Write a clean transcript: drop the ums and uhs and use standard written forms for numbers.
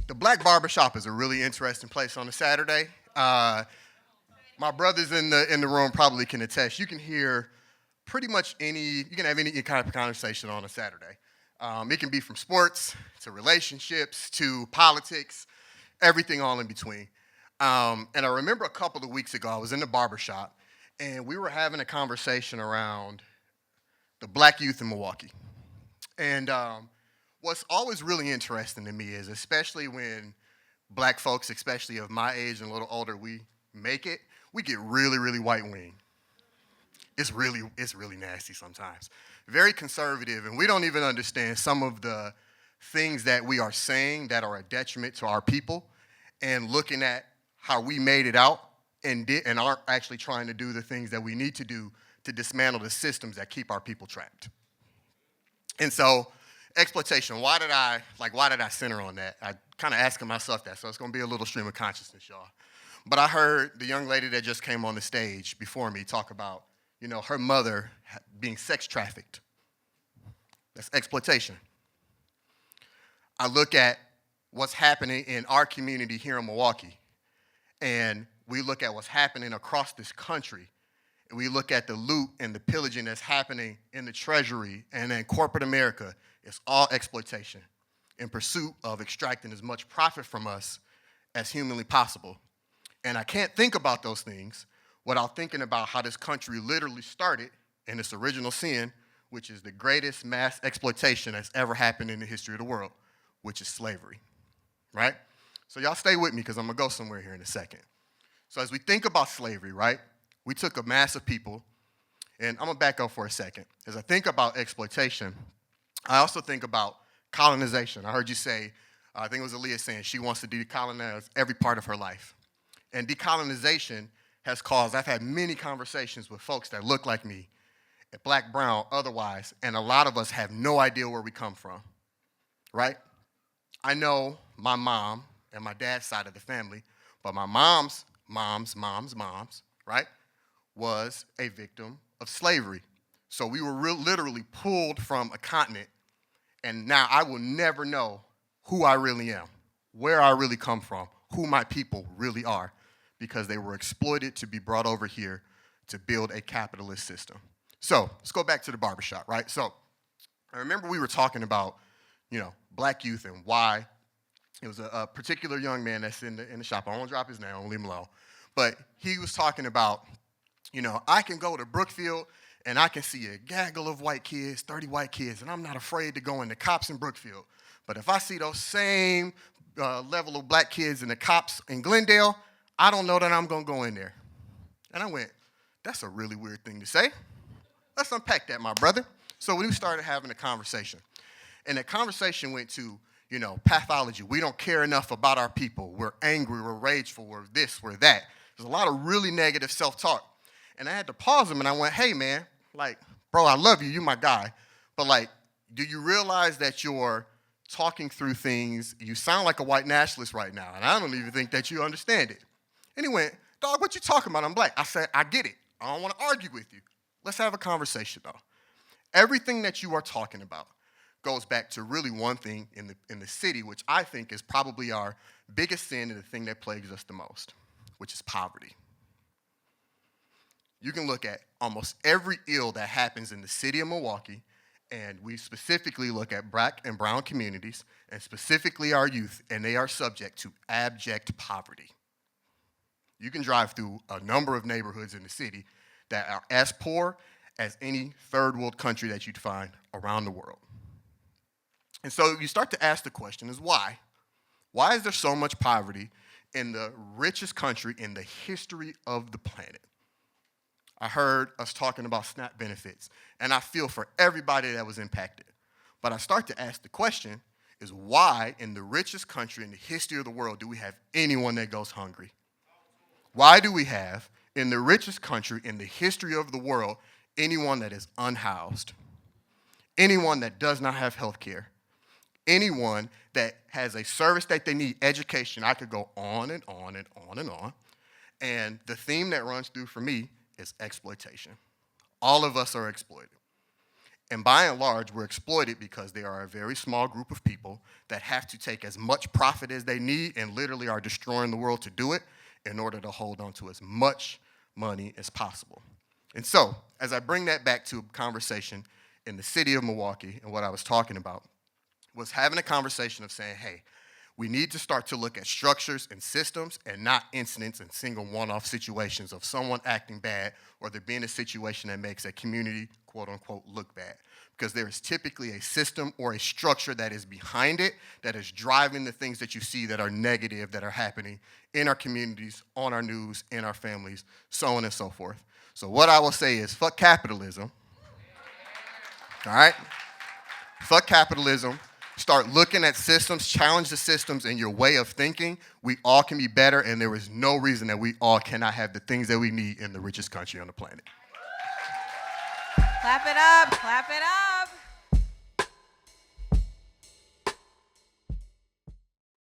The black barbershop is a really interesting place on a Saturday. My brothers in the room probably can attest. You can hear pretty much you can have any kind of conversation on a Saturday. It can be from sports to relationships to politics, everything all in between. And I remember a couple of weeks ago, I was in the barbershop, and we were having a conversation around the black youth in Milwaukee. And what's always really interesting to me is, especially when black folks, especially of my age and a little older, we make it, we get really, really white-winged. It's really nasty sometimes. Very conservative, and we don't even understand some of the things that we are saying that are a detriment to our people, and looking at how we made it out and aren't actually trying to do the things that we need to do to dismantle the systems that keep our people trapped. And so, exploitation, why did I center on that? I kind of asking myself that, so it's going to be a little stream of consciousness, y'all. But I heard the young lady that just came on the stage before me talk about, her mother being sex trafficked. That's exploitation. I look at what's happening in our community here in Milwaukee, and we look at what's happening across this country, and we look at the loot and the pillaging that's happening in the Treasury and in corporate America. It's all exploitation in pursuit of extracting as much profit from us as humanly possible. And I can't think about those things without thinking about how this country literally started in its original sin, which is the greatest mass exploitation that's ever happened in the history of the world, which is slavery, right? So y'all stay with me because I'm going to go somewhere here in a second. So as we think about slavery, right, we took a mass of people, and I'm going to back up for a second. As I think about exploitation, I also think about colonization. I heard you say, I think it was Aaliyah saying she wants to decolonize every part of her life. And decolonization has caused, I've had many conversations with folks that look like me, black, brown, otherwise, and a lot of us have no idea where we come from, right? I know my mom and my dad's side of the family, but my mom's, right, was a victim of slavery. So we were literally pulled from a continent, and now I will never know who I really am, where I really come from, who my people really are, because they were exploited to be brought over here to build a capitalist system. So let's go back to the barbershop, right? So I remember we were talking about, black youth and why it was a particular young man that's in the shop. I won't drop his name, I won't leave him alone. But he was talking about, I can go to Brookfield and I can see a gaggle of white kids, 30 white kids, and I'm not afraid to go in the cops in Brookfield. But if I see those same level of black kids in the cops in Glendale, I don't know that I'm going to go in there. And I went, that's a really weird thing to say. Let's unpack that, my brother. So we started having a conversation. And the conversation went to, pathology. We don't care enough about our people. We're angry, we're rageful, we're this, we're that. There's a lot of really negative self-talk. And I had to pause him and I went, hey, man, bro, I love you, you're my guy. But do you realize that you're talking through things, you sound like a white nationalist right now, and I don't even think that you understand it. And he went, dog, what you talking about? I'm black. I said, I get it. I don't want to argue with you. Let's have a conversation, though. Everything that you are talking about goes back to really one thing in the city, which I think is probably our biggest sin and the thing that plagues us the most, which is poverty. You can look at almost every ill that happens in the city of Milwaukee, and we specifically look at black and brown communities, and specifically our youth, and they are subject to abject poverty. You can drive through a number of neighborhoods in the city that are as poor as any third world country that you'd find around the world. And so you start to ask the question is why? Why is there so much poverty in the richest country in the history of the planet? I heard us talking about SNAP benefits, and I feel for everybody that was impacted. But I start to ask the question is why in the richest country in the history of the world do we have anyone that goes hungry? Why do we have, in the richest country in the history of the world, anyone that is unhoused? Anyone that does not have health care? Anyone that has a service that they need, education? I could go on and on and on and on. And the theme that runs through for me is exploitation. All of us are exploited. And by and large, we're exploited because they are a very small group of people that have to take as much profit as they need and literally are destroying the world to do it in order to hold on to as much money as possible. And so, as I bring that back to a conversation in the city of Milwaukee and what I was talking about, was having a conversation of saying, hey, we need to start to look at structures and systems and not incidents and single one-off situations of someone acting bad or there being a situation that makes a community, quote unquote, look bad. Because there is typically a system or a structure that is behind it that is driving the things that you see that are negative that are happening in our communities, on our news, in our families, so on and so forth. So what I will say is fuck capitalism, all right? Fuck capitalism. Start looking at systems, challenge the systems in your way of thinking. We all can be better, and there is no reason that we all cannot have the things that we need in the richest country on the planet. Clap it up, clap it up.